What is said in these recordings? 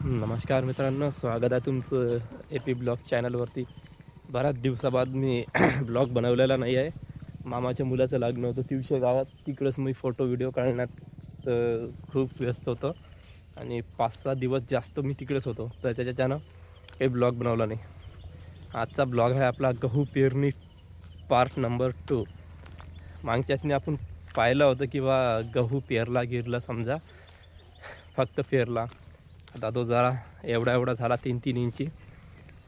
नमस्कार मित्रांनो, स्वागत आहे तुमचं ए पी ब्लॉग चॅनलवरती. बऱ्याच दिवसाबाद मी ब्लॉग बनवलेला नाही आहे. मामाच्या मुलाचं लग्न होतं तिवशे गावात, तिकडंच मी फोटो व्हिडिओ काढण्यात खूप व्यस्त होतो आणि 5-6 दिवस जास्त मी तिकडेच होतो, तर त्याच्यानं काही ब्लॉग बनवला नाही. आजचा ब्लॉग आहे आपला गहू पेरणी पार्ट नंबर 2. मागच्यातनी आपण पाहिलं होतं किंवा गहू पेरला गिरला समजा, फक्त पेरला. आता तो जरा एवढा झाला 3-3 इंची.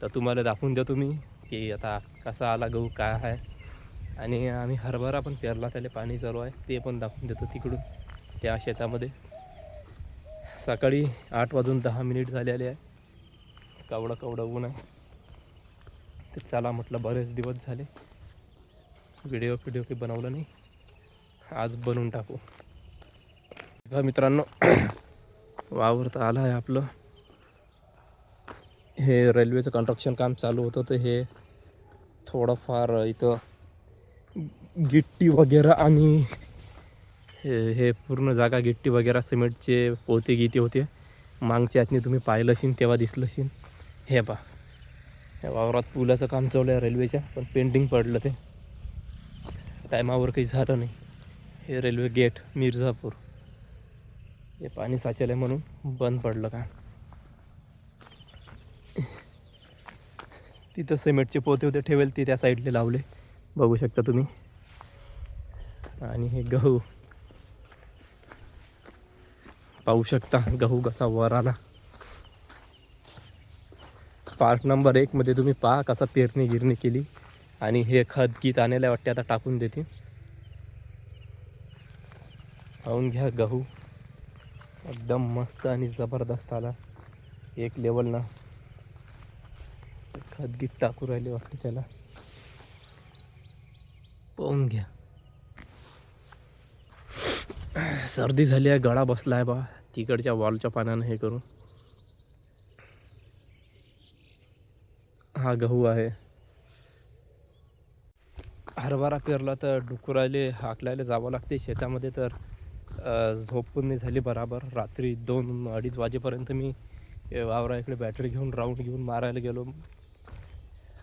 तर तुम्हाला दाखवून देतो मी की आता कसा आला गहू, काय आहे. आणि आम्ही हरभरा पण पेरला, त्याला पाणी चालू आहे, ते पण दाखवून देतो तिकडून त्या शेतामध्ये. सकाळी 8:10 झालेले आहे. कवडं ऊन आहे. ते चला म्हटलं, बरेच दिवस झाले व्हिडिओ काही बनवला नाही, आज बनवून टाकू. बघा मित्रांनो, वावर तर आलं आहे आपलं. हे रेल्वेचं कन्स्ट्रक्शन काम चालू होतं, तर हे थोडंफार इथं गिट्टी वगैरे आणि हे पूर्ण जागा गिट्टी वगैरे सिमेंटचे पोते गिते होते. मागच्या हातनी तुम्ही पाहिलं असेल तेव्हा दिसलं असेल. हे पा, या वावरात पुलाचं काम चालू आहे रेल्वेच्या, पण पेंटिंग पडलं, ते टायमावर काही झालं नाही. हे रेल्वे गेट मिर्झापूर, हे पाणी साचलं आहे म्हणून बंद पडलं का. तिथं सिमेंटचे पोते होते ठेवेल, ते त्या साईडले लावले, बघू शकता तुम्ही. आणि हे गहू पाहू शकता, गहू कसा वर आला. पार्ट नंबर 1 मध्ये तुम्ही पहा कसा पेरणी गिरणी केली. आणि हे खत गीत आणायला वाटते, आता टाकून देते. पाहून घ्या, गहू एकदम मस्त आणि जबरदस्त आला, एक लेवल ना. खत गीत टाकू राहिले वाटते त्याला, पाहून घ्या. सर्दी झाली आहे, गळा बसला आहे बा तिकडच्या वॉलच्या पाण्यानं हे करून. हा गहू आहे. हरभरा पेरला तर डुकरायले हाकलायला जावं लागते शेतामध्ये, तर झोप पण नाही झाली बराबर. रात्री 2-2:30 वाजेपर्यंत मी वावराकडे बॅटरी घेऊन राऊंड घेऊन मारायला गेलो.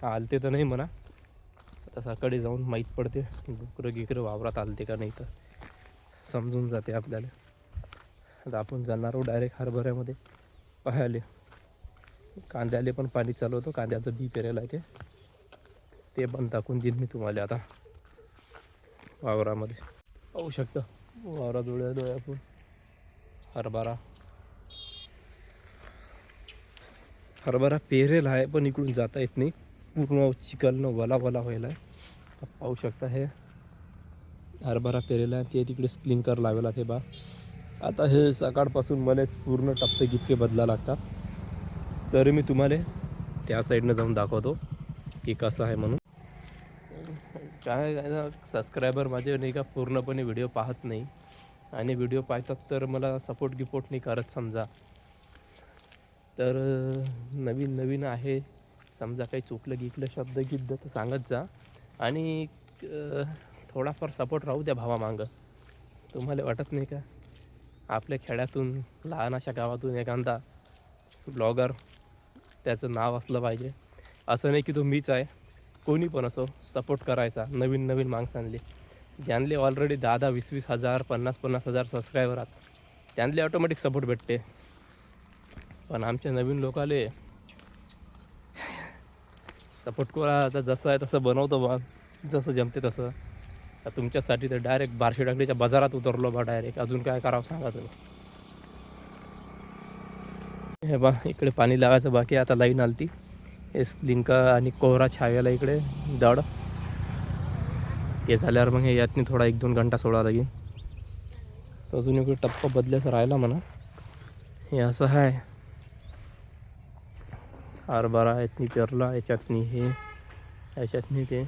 आलते तर नाही म्हणा, आता सकाळी जाऊन माहीत पडते डुकरं गिकरं वावरात आलते का नाही, तर समजून जाते आपल्याला. आता आपण जाणार आहोत डायरेक्ट हरभऱ्यामध्ये पाहायला. कांद्याले पण पाणी चालू होतं, कांद्याचं बी पेरेलं आहे, ते पण टाकून देईन मी तुम्हाला आता वावरामध्ये. पाहू शकता वावरा डोळ्या आपण हरभरा पेरेल आहे, पण इकडून जाता येत नाही, पूर्ण चिखलनं वला व्हायला आहे. पाहू शकता, हे हरभरा पेरेला आहे, ते तिकडे स्प्रिंकलर लावेला ते बा. आता हे सकाळपासून मलाच पूर्ण टप्पे गिप्पे बदला लागतात, तरी मी तुम्हाला त्या साईडनं जाऊन दाखवतो की कसं आहे म्हणून. काय सबस्क्रायबर माझे नाही का पूर्णपणे व्हिडिओ पाहत नाही, आणि व्हिडिओ पाहतात तर मला सपोर्ट नाही करत समजा. तर नवीन आहे समजा, काही चुकलं गिकलं शब्द गिद्द तर सांगत जा, आणि थोडाफार सपोर्ट राहू द्या भावामागं. तुम्हाला वाटत नाही का, आपल्या खेड्यातून लहान अशा गावातून एखादा ब्लॉगर त्याचं नाव असलं पाहिजे. असं नाही की तो मीच आहे, कोणी पण असो सपोर्ट करायचा. नवीन माणसांले, ज्यांले ऑलरेडी 10-20 हजार 50 हजार सबस्क्रायबर आहेत, त्यांना ऑटोमॅटिक सपोर्ट भेटते. पण आमच्या नवीन लोकाले सपोर्ट करा, आता जसं आहे तसं बनवतो बा, जसं जमते तसं. तुमच्यासाठी तर डायरेक्ट बार्शी टाकलीच्या बाजारात उतरलो बा डायरेक्ट, अजून काय करावं सांगा तुम्ही. हे बा इकडे पाणी लावायचं बाकी, आता लाईन आलती. हे स्प्लिंकर आणि कोहरा छाव्याला इकडे दड, हे झाल्यावर मग हे यातनी थोडा 1-2 घंटा सोडावं लागेल. अजून इकडे टप्पा बदल्याचं राहिला म्हणा. हे असं आहे, हरभरा यातनी पेरला, याच्यातनी हे, याच्यातनी ते.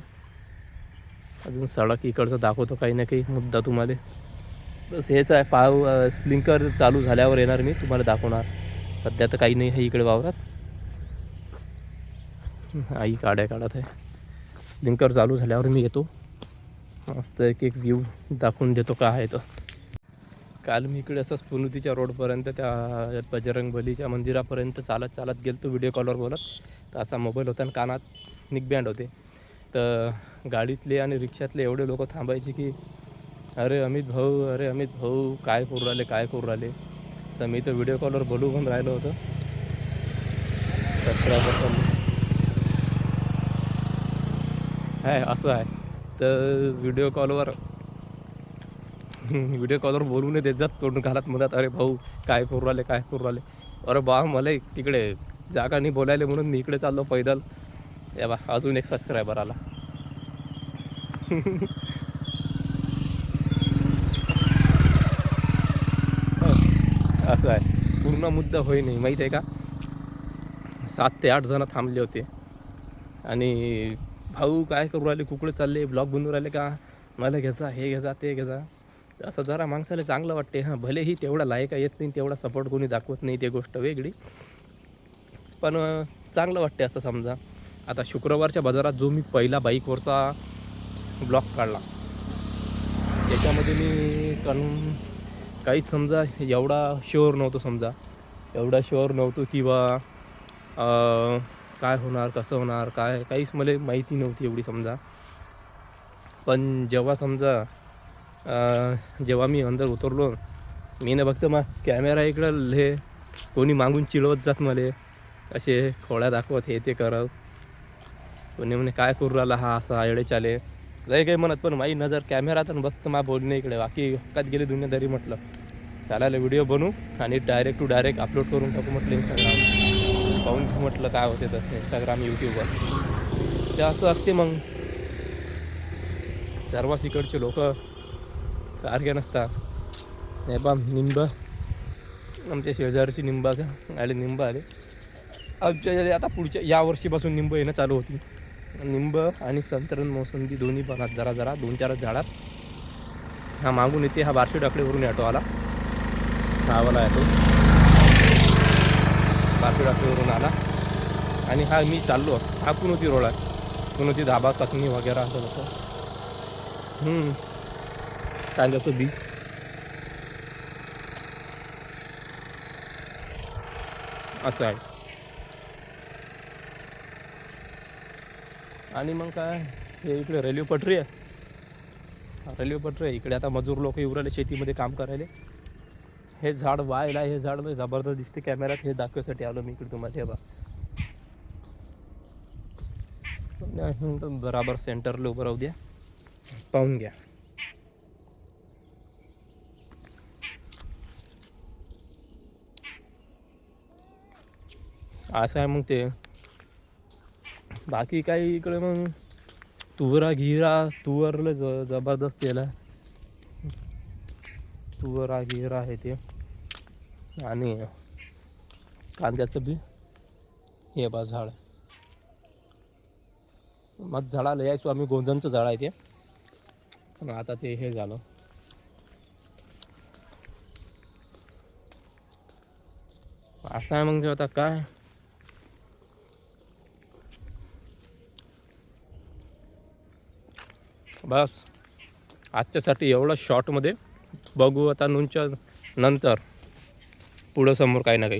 अजून सडक इकडचं दाखवतो काही ना काही मुद्दा तुम्हाला. बस हेच आहे, स्प्लिंकर चालू झाल्यावर येणार मी तुम्हाला दाखवणार. सध्या तर काही नाही आहे इकडे वावरात. आई काढत आहे. स्प्लिंकर चालू झाल्यावर मी येतो, मस्त एक व्ह्यू दाखवून देतो काय आहे तर. काल मी इकडे असंच पुनुतीच्या रोडपर्यंत त्या बजरंग बलीच्या मंदिरापर्यंत चालत चालत गेलो तो व्हिडिओ कॉलवर बोलत. तर असा मोबाईल होता आणि कानात निकबँड होते. तर गाडीतले आणि रिक्षातले एवढे लोक थांबायचे की अरे अमित भाऊ काय करू राहिले काय करू राहिले. तर मी तर व्हिडिओ कॉलवर बोलू पण राहिलो होतो. आहे असं आहे. तर व्हिडिओ कॉलवर बोलू नये त्याच्यात तोंड घालत म्हणतात अरे भाऊ काय करू राहिले. अरे बा मला तिकडे जागा नाही बोलायला म्हणून मी इकडे चाललो पैदल. या बा अजून एक सबस्क्रायबर आला. असं आहे. पूर्ण मुद्दा होई नाही माहीत आहे का. 7 ते 8 जण थांबले होते आणि भाऊ काय करू राहिले कुकडे चालले ब्लॉग बनवून राहिले का मला घ्यायचा हे घ्यायचा ते घ्यायचा. असं जरा माणसाला चांगलं वाटते. हां भलेही तेवढा लायका येत नाही तेवढा सपोर्ट कोणी दाखवत नाही ते गोष्ट वेगळी. पण चांगलं वाटते असं समजा. आता शुक्रवारच्या बाजारात जो मी पहिला बाईकवरचा ब्लॉग काढला त्याच्यामध्ये मी काहीच समजा एवढा शुअर नव्हतो की बा काय होणार कसं होणार काय काहीच मला माहिती नव्हती एवढी समजा. पण जेव्हा मी अंदर उतरलो मी ना फक्त मग कॅमेरा इकडं कोणी मागून चिडवत जात मला असे खोळ्या दाखवत हे ते करत. कोणी म्हणे काय करू राहिला हा असा एवढे चाले लय काही म्हणत. पण माझी नजर कॅमेरात बघतं मा बोलणे इकडे बाकी हक्कात गेली दुनियादारी. म्हटलं चालायला व्हिडिओ बनवू आणि डायरेक्ट टू डायरेक्ट अपलोड करून टाकू म्हटलं इंस्टाग्राम पाहून म्हटलं काय होते तर इंस्टाग्राम यूट्यूबवर ते असं असते. मग सर्वच इकडचे लोक सारखे नसतात. नाही बा निंब आमच्या शेजारची निंब आले आमच्या आता पुढच्या या वर्षीपासून निंब येणं चालू होती. निंब आणि संत्रण मोसंबी दोन्ही पण जरा 2-4 झाडात. हा मागून येते हा बारशी डाकडेवरून ॲटो आला. हा वाला ॲटो बारशी डाकडेवरून आला आणि हा मी चाललो. हा पुनोती रोड आहे. पुनोती धाबा चकणी वगैरे असं होतं. कांद्याचं बी असं आहे. आणि मग काय हे इकडे रेल्वे पटरी आहे इकडे. आता मजूर लोक येऊ राहिले शेतीमध्ये काम करायला. हे झाड वायला हे झाड जबरदस्त दिसते कॅमेऱ्यात हे दाखवायसाठी आलो मी इकडे तुम्हाला. हे बा बराबर सेंटरला उभं राहू द्या पाहून घ्या. असं आहे मग ते बाकी काही इकडे मग तुवरला जबरदस्त याला तुवरा आहे ते. आणि कांद्याचं बी हे बा झाड मग झाडाला यायचो आम्ही. गोंधनचं झाड आहे ते पण आता ते हे झालं. असं आहे मग आता काय बस आजच्यासाठी एवढं शॉर्टमध्ये. बघू आता नंतर पुढं समोर काही ना काही.